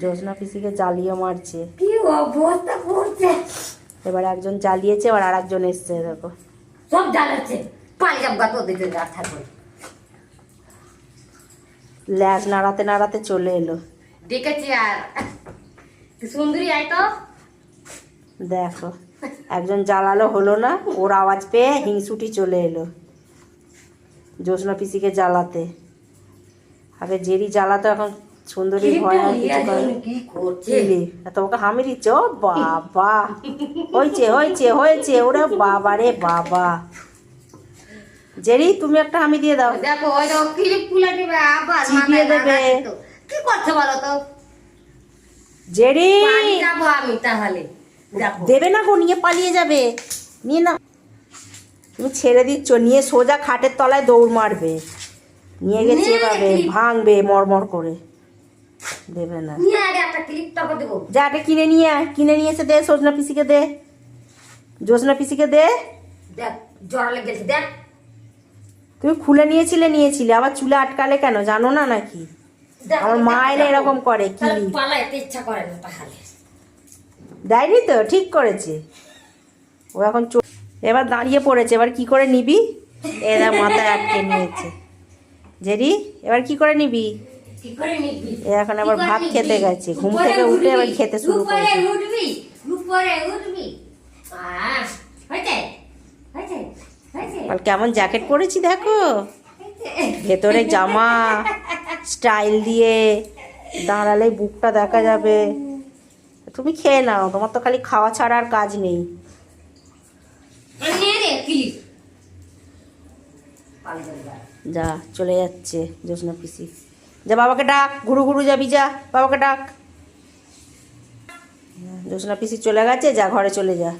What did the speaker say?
জোসনা পিসিকে জ্বালিয়ে মারছে। কি অবস্থা করছে। এবার একজন জ্বালিয়েছে, এবার আর একজন এসছে, দেখো সব জ্বালাচ্ছে। পাঞ্জাব গাতো দিতে যা থাকবে। ল্যাজ নাড়াতে নাড়াতে চলে এলো। দেখেছি আর কি সুন্দরী আয় তো। দেখো একজন জ্বালালো, হলো না, ওর আওয়াজ পেয়ে হিংসুটি চলে এলো জোসনা পিসিকে জ্বালাতে। আগে জেরি জ্বালাতো, এখন সুন্দরী ভয় আর কিছু করে। কি করছে তোমাকে হামি দিচ্ছে। ও বাবা, হয়েছে হয়েছে হয়েছে, ওরে বাবা রে বাবা। জেরি তুমি একটা হামি দিয়ে দাও। দেখো ওই তো ক্লিপ খুলে দিবে আবার চিবিয়ে দেবে। কি করছে বলো তো। জেরি পানি যাবো আমি তাহলে। দেখো দেবে না গো, নিয়ে পালিয়ে যাবে। নিয়ে না, তুমি ছেড়ে দিচ্ছ, নিয়ে সোজা খাটের তলায় দৌড় মারবে। নিয়ে গেছে এভাবে ভাঙবে মরমর করে। দেবে না। নিয়ে আগে একটা ক্লিপ টাকা দেবো। যা একটা কিনে নিয়ে আয়, কিনে নিয়ে এসে দে সজনা পিসিকে দে, জোসনা পিসিকে দে। দেখ জ্বর লেগেছে দেখ। তুমি খুলে নিয়েছিলে, আবার চুলে আটকালে কেন জানো না নাকি? আমার মা এলে এরকম করে। কি পালাইতে ইচ্ছা করে না তাহলে। দেয়নি তো, ঠিক করেছে। ও এখন এবার দাঁড়িয়ে পড়েছে, এবার কি করে নিবি? এরা মাথায় আটকে নিয়েছে। জেরি এবার কি করে নিবি? কি করে নিবি? এখন আবার ভাত খেতে গেছে, ঘুম থেকে উঠে এবার খেতে শুরু করেছে। উঠবি উপরে উঠবি। হয়েছে হয়েছে হয়েছে। আর কেমন জ্যাকেট পরেছি দেখো, ভেতরে জামা স্টাইল দিয়ে, দাঁড়ালে বুকটা দেখা যাবে। তুমি খেয়ে নাও, তোমার তো খালি খাওয়া ছাড়া আর কাজ নেই। যা চলে যাচ্ছে জোসনা পিসি। যা বাবাকে ডাক, ঘুরু ঘুরু যাবি, যা বাবাকে ডাক। জোসনা পিসি চলে গেছে, যা ঘরে চলে যা।